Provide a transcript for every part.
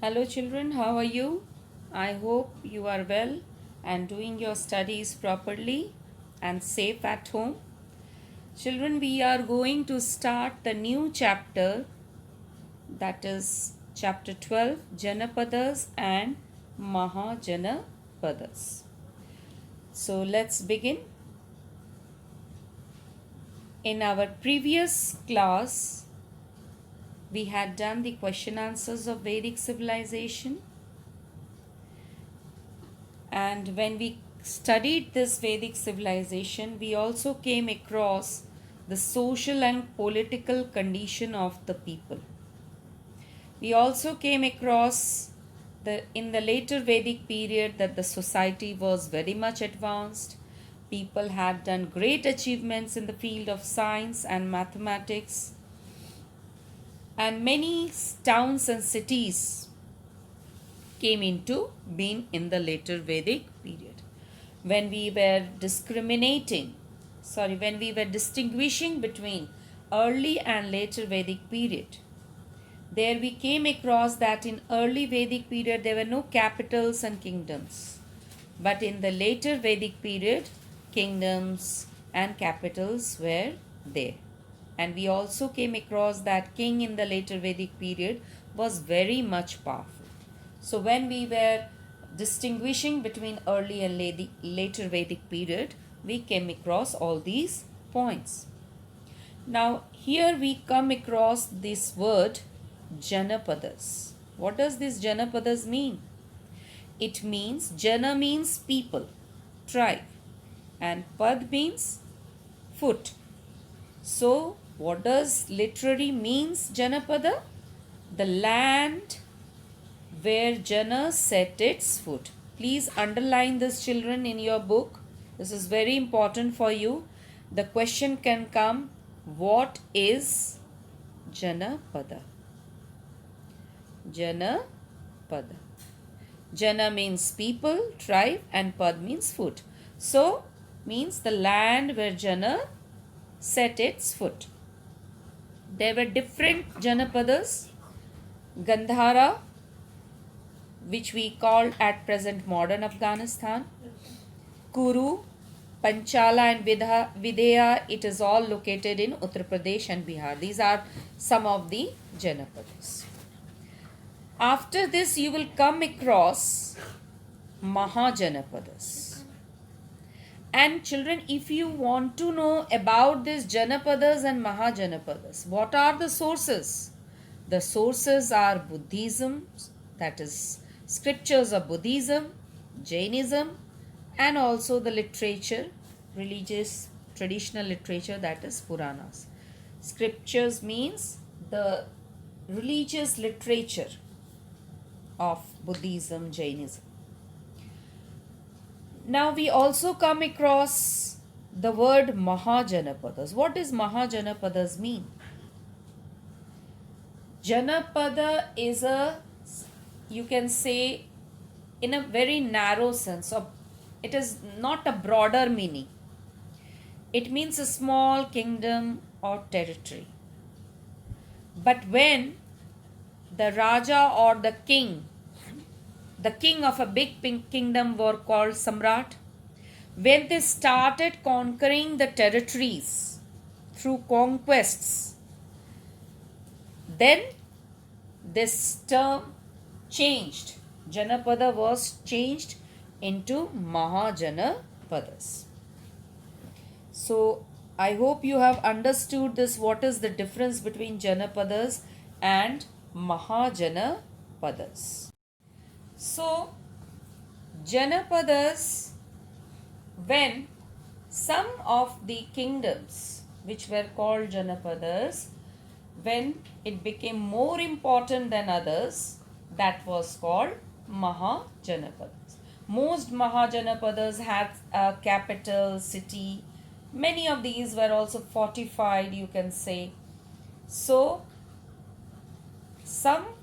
Hello children, how are you? I hope you are well and doing your studies properly and safe at home. Children, we are going to start the new chapter, that is chapter 12, Janapadas and Mahajanapadas. So let's begin. In our previous class, we had done the question answers of Vedic civilization. And when we studied this Vedic civilization, we also came across the social and political condition of the people. We also came across in the later Vedic period that the society was very much advanced. People had done great achievements in the field of science and mathematics. And many towns and cities came into being in the later Vedic period. When we were distinguishing between early and later Vedic period, there we came across that in early Vedic period there were no capitals and kingdoms. But in the later Vedic period, kingdoms and capitals were there. And we also came across that king in the later Vedic period was very much powerful. So when we were distinguishing between early and later Vedic period, we came across all these points. Now here we come across this word Janapadas. What does this Janapadas mean? It means Jana means people, tribe, and Pad means foot. So what does literally means Janapada? The land where Jana set its foot. Please underline this, children, in your book. This is very important for you. The question can come, what is Janapada? Janapada. Jana means people, tribe, and Pad means foot. So, means the land where Jana set its foot. There were different Janapadas. Gandhara, which we call at present modern Afghanistan, Kuru, Panchala and Videha, it is all located in Uttar Pradesh and Bihar. These are some of the Janapadas. After this, you will come across Mahajanapadas. And children, if you want to know about these Janapadas and Mahajanapadas, what are the sources? The sources are Buddhism, that is scriptures of Buddhism, Jainism, and also the literature, religious traditional literature, that is Puranas. Scriptures means the religious literature of Buddhism, Jainism. Now we also come across the word Mahajanapadas. What does Mahajanapadas mean? Janapada is you can say, in a very narrow sense, or it is not a broader meaning. It means a small kingdom or territory. But when the Raja or the king of a big kingdom were called Samrat, when they started conquering the territories through conquests, then this term changed. Janapada was changed into Mahajanapadas. So I hope you have understood this, what is the difference between Janapadas and Mahajanapadas. So Janapadas, when some of the kingdoms which were called Janapadas, when it became more important than others, that was called Mahajanapadas. Most Mahajanapadas had a capital city. Many of these were also fortified, you can say. So, some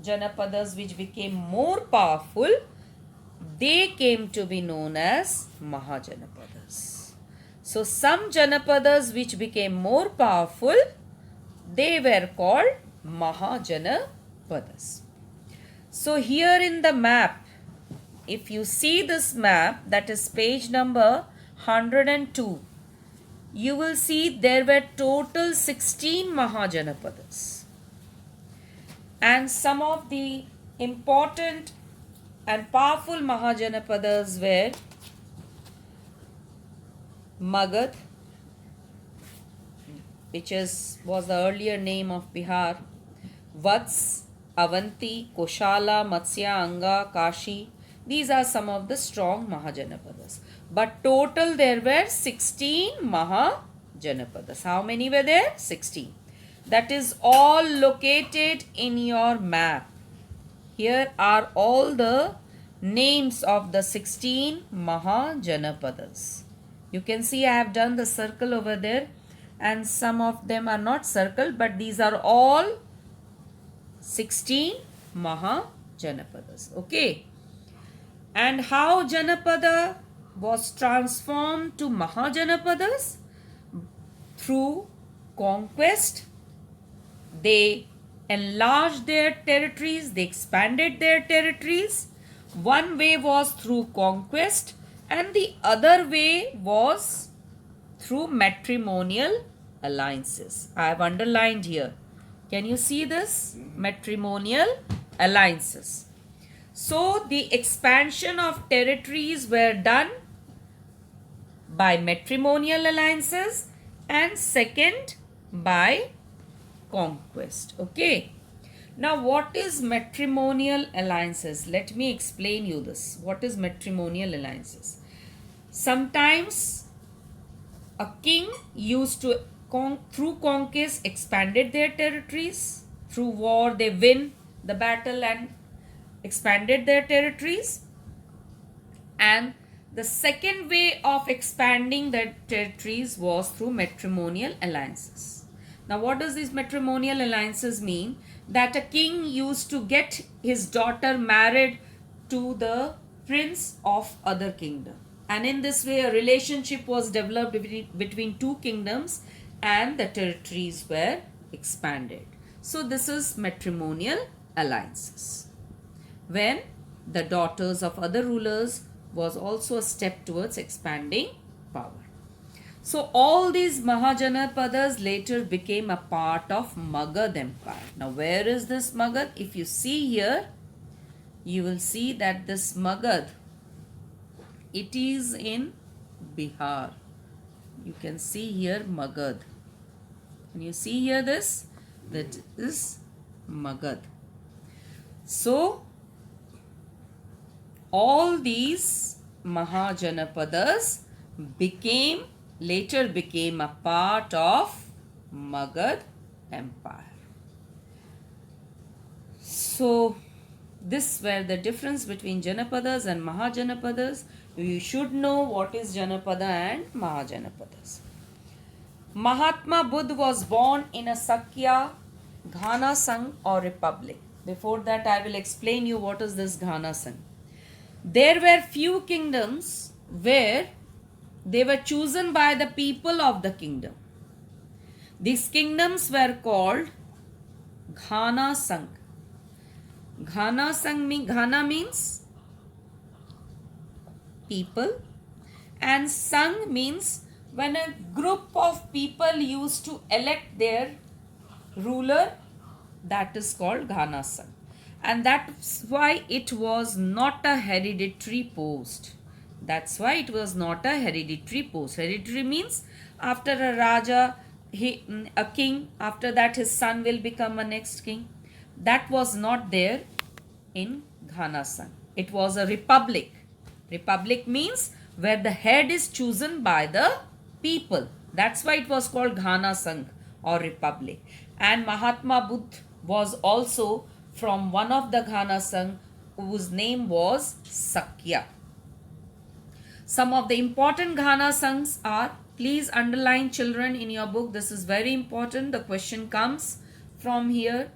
Janapadas which became more powerful, they came to be known as Mahajanapadas. So, some Janapadas which became more powerful, they were called Mahajanapadas. So here in the map, if you see this map, that is page number 102, you will see there were total 16 Mahajanapadas. And some of the important and powerful Mahajanapadas were Magad, which was the earlier name of Bihar, Vats, Avanti, Koshala, Matsya, Anga, Kashi. These are some of the strong Mahajanapadas. But total there were 16 Mahajanapadas. How many were there? 16. That is all located in your map. Here are all the names of the 16 Mahajanapadas. You can see I have done the circle over there, and some of them are not circled, but these are all 16 Mahajanapadas. Okay. And how Janapada was transformed to Mahajanapadas? Through conquest. They enlarged their territories, they expanded their territories. One way was through conquest, and the other way was through matrimonial alliances. I have underlined here. Can you see this? Matrimonial alliances. So the expansion of territories were done by matrimonial alliances, and second by conquest. Okay. Now what is matrimonial alliances? Let me explain you this. What is matrimonial alliances? Sometimes a king used to through conquest expanded their territories. Through war they win the battle and expanded their territories. And the second way of expanding their territories was through matrimonial alliances. Now what does these matrimonial alliances mean? That a king used to get his daughter married to the prince of other kingdom. And in this way a relationship was developed between two kingdoms, and the territories were expanded. So this is matrimonial alliances, when the daughters of other rulers was also a step towards expanding power. So all these Mahajanapadas later became a part of Magad Empire. Now where is this Magad? If you see here, you will see that this Magad, it is in Bihar. You can see here Magad. Can you see here this? That is Magad. So all these Mahajanapadas later became a part of Magad Empire. So this were the difference between Janapadas and Mahajanapadas. You should know what is Janapada and Mahajanapadas. Mahatma Buddha was born in a Sakya, Ghana Sangh or Republic. Before that I will explain you what is this Ghana Sangh. There were few kingdoms where they were chosen by the people of the kingdom. These kingdoms were called Ghana Sangh. Ghana means people, and Sangh means when a group of people used to elect their ruler, that is called Ghana Sangh. And that's why it was not a hereditary post. That's why it was not a hereditary post. Hereditary means after a Raja, a king, after that his son will become a next king. That was not there in Ghana Sangh. It was a republic. Republic means where the head is chosen by the people. That's why it was called Ghana Sangh or republic. And Mahatma Buddha was also from one of the Ghana Sangh whose name was Sakya. Some of the important Ghana Sanghs are, please underline children in your book. This is very important. The question comes from here.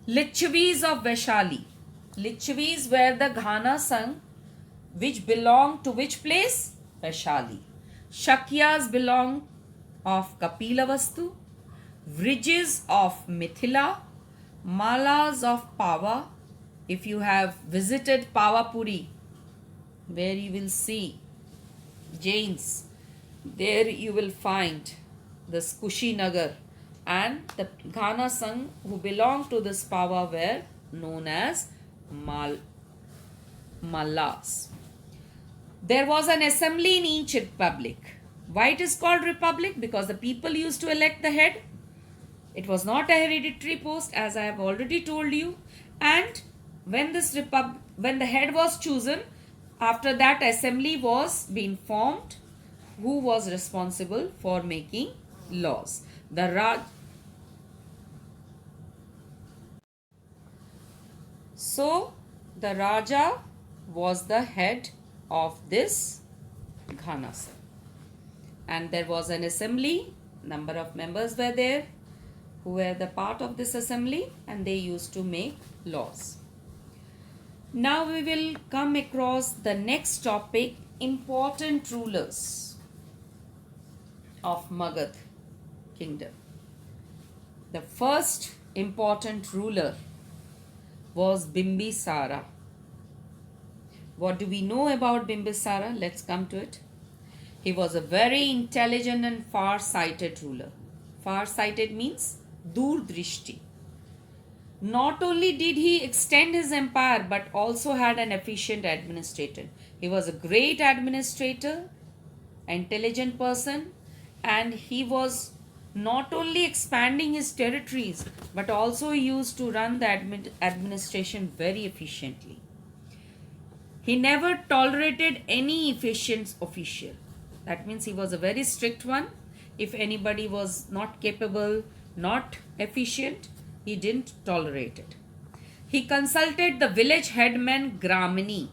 Lichavis of Vaishali. Lichavis were the Ghana Sangh which belong to which place? Vaishali. Shakyas belong of Kapilavastu. Vrijis of Mithila. Malas of Pava. If you have visited Pavapuri, where you will see Jains, there you will find this Kushinagar, and the Ghana Sangh who belonged to this Pava were known as Mallas. There was an assembly in each republic. Why it is called republic? Because the people used to elect the head. It was not a hereditary post, as I have already told you. And when when the head was chosen, after that assembly was being formed, who was responsible for making laws? So the Raja was the head of this Ghana Sangh. And there was an assembly, number of members were there who were the part of this assembly, and they used to make laws. Now we will come across the next topic, important rulers of Magad kingdom. The first important ruler was Bimbisara. What do we know about Bimbisara? Let's come to it. He was a very intelligent and far-sighted ruler. Far-sighted means Durdrishti. Not only did he extend his empire, but also had an efficient administrator. He was a great administrator, intelligent person, and he was not only expanding his territories, but also he used to run the administration very efficiently. He never tolerated any efficient official. That means he was a very strict one. If anybody was not capable, not efficient, he didn't tolerate it. He consulted the village headman Gramini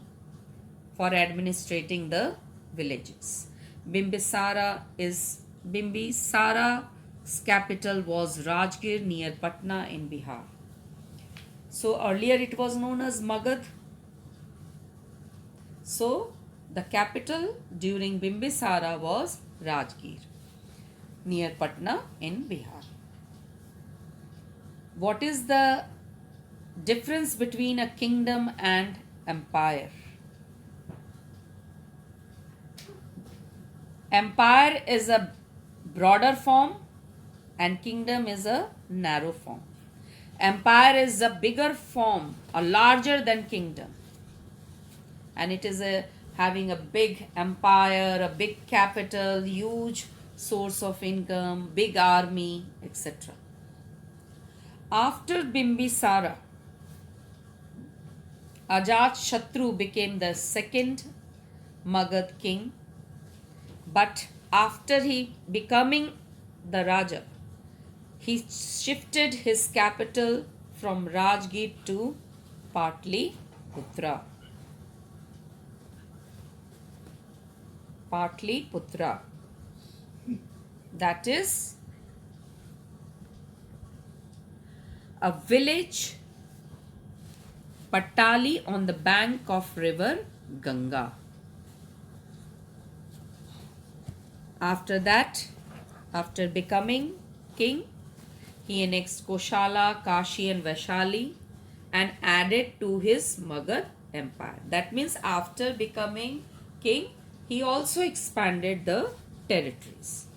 for administrating the villages. Bimbisara's capital was Rajgir near Patna in Bihar. So earlier it was known as Magad. So the capital during Bimbisara was Rajgir near Patna in Bihar. What is the difference between a kingdom and empire? Empire is a broader form and kingdom is a narrow form. Empire is a bigger form, a larger than kingdom. And it is having a big empire, a big capital, huge source of income, big army, etc. After Bimbisara, Ajatashatru became the second Magad king. But after he becoming the Raja, he shifted his capital from Rajgir to Patliputra. Patliputra. That is a village, Patali, on the bank of river Ganga. After that, after becoming king, he annexed Koshala, Kashi and Vaishali and added to his Magad empire. That means after becoming king, he also expanded the territories.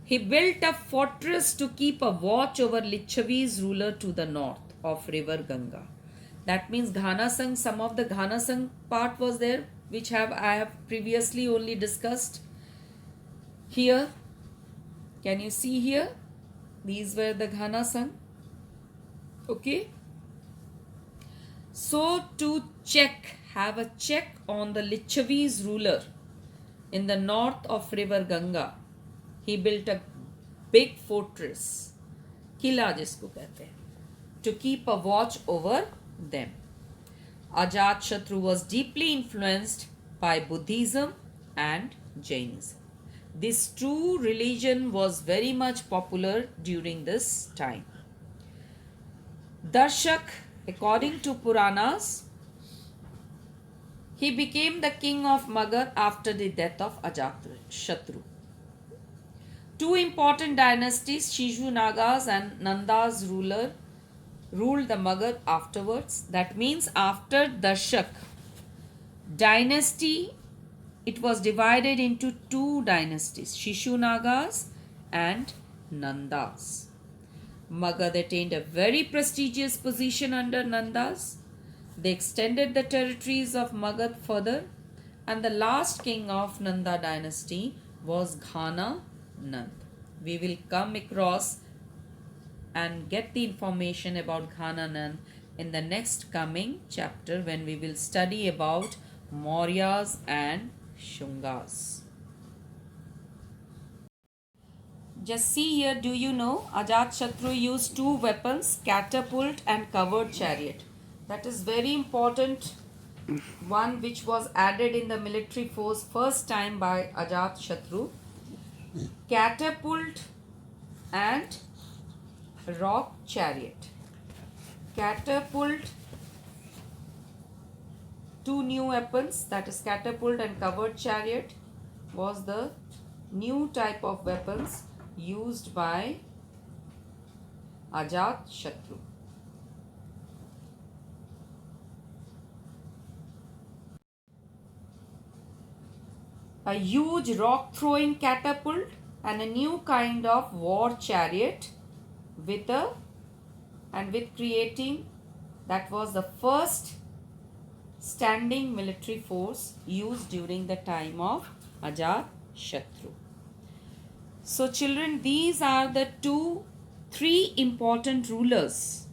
He built a fortress to keep a watch over Licchavi's ruler to the north of river Ganga. That means Ghana Sangh, some of the Ghana Sangh part was there, which I have previously only discussed. Here, can you see here? These were the Ghana Sangh. Okay. So to have a check on the Licchavi's ruler in the north of river Ganga, he built a big fortress, Kila jisko kehte hain, to keep a watch over them. Ajatashatru was deeply influenced by Buddhism and Jainism. This true religion was very much popular during this time. Darshak, according to Puranas, he became the king of Magad after the death of Ajatashatru. Two important dynasties, Shiju Nagas and Nanda's ruler, ruled the Magad afterwards. That means after Darshak dynasty, it was divided into two dynasties, Shishunagas and Nandas. Magad attained a very prestigious position under Nandas. They extended the territories of Magad further, and the last king of Nanda dynasty was Ghana Nand. We will come across and get the information about Ghana Nand in the next coming chapter when we will study about Mauryas and Shungas. Just see here, do you know Ajatashatru used two weapons, catapult and covered chariot. That is very important one which was added in the military force first time by Ajatashatru. Catapult and rock chariot. Catapult, two new weapons, that is catapult and covered chariot, was the new type of weapons used by Ajatashatru. A huge rock throwing catapult and a new kind of war chariot with creating, that was the first standing military force used during the time of Ajatashatru. So children, these are the three important rulers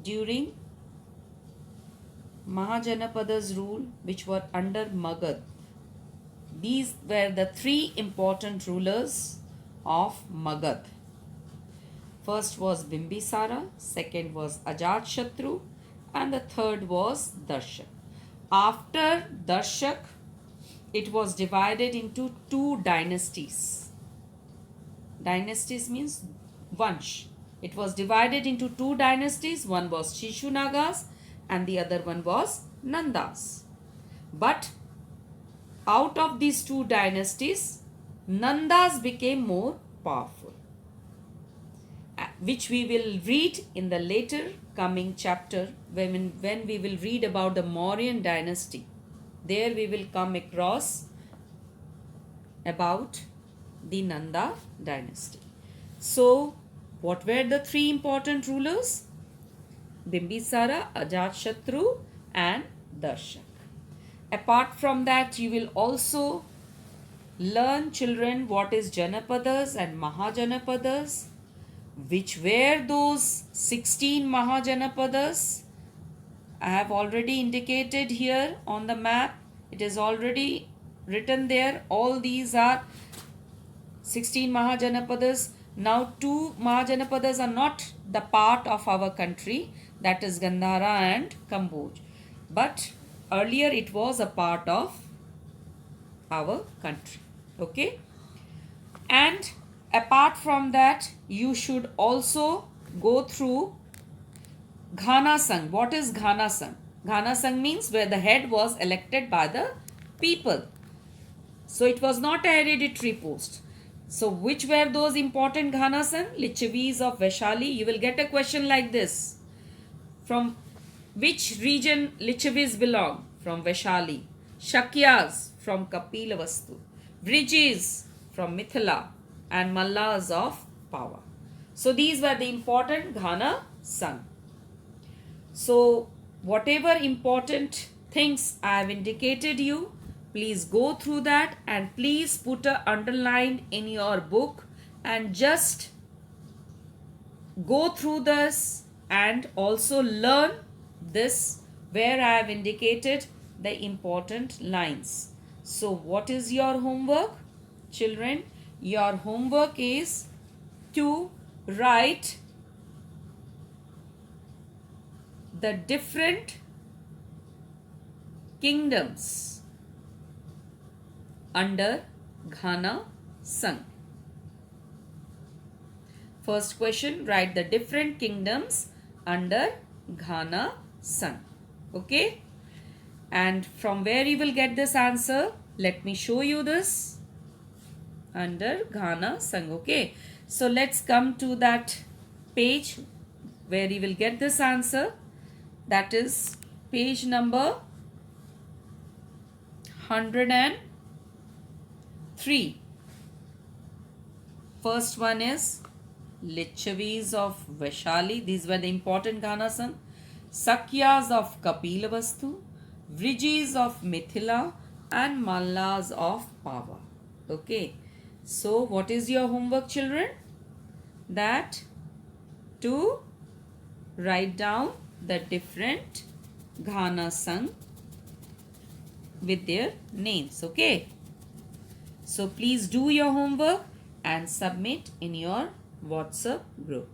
during Mahajanapada's rule, which were under Magad. These were the three important rulers of Magad. First was Bimbisara, second was Ajatashatru, and the third was Darshak. After Darshak, it was divided into two dynasties. Dynasties means Vansh. It was divided into two dynasties. One was Shishunagas and the other one was Nandas. But out of these two dynasties, Nandas became more powerful, which we will read in the later coming chapter when we will read about the Mauryan dynasty. There we will come across about the Nanda dynasty. So, what were the three important rulers? Bimbisara, Ajatashatru and Darshak. Apart from that, you will also learn, children, what is Janapadas and Mahajanapadas, which were those 16 Mahajanapadas. I have already indicated here on the map. It is already written there. All these are 16 Mahajanapadas. Now, two Mahajanapadas are not the part of our country, that is Gandhara and Kamboj. But earlier it was a part of our country. Okay? And apart from that, you should also go through Ghana Sangh. What is Ghana Sangh? Ghana Sangh means where the head was elected by the people. So it was not a hereditary post. So which were those important Ghana Sangh? Lichavis of Vaishali. You will get a question like this. From which region Lichavis belong? From Vaishali. Shakyas from Kapilavastu. Vrijis from Mithila. And Mallas of Pawa. So these were the important Ghana Sangh. So whatever important things I have indicated you, please go through that and please put a underline in your book and just go through this and also learn this where I have indicated the important lines. So what is your homework? Children, your homework is to write the different kingdoms under Ghana Sangh. First question, write the different kingdoms under Ghana Sangh. Okay? And from where you will get this answer? Let me show you this. Under Ghana Sangh. Okay? So let's come to that page where you will get this answer. That is page number 103. First one is Lichavis of Vaishali. These were the important Ghana sung. Sakyas of Kapilavastu, Vrijis of Mithila, and Mallas of Pava. Okay. So what is your homework, children? That to write down the different Ghana sung with their names. Okay. So please do your homework and submit in your WhatsApp group.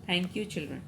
Thank you, children.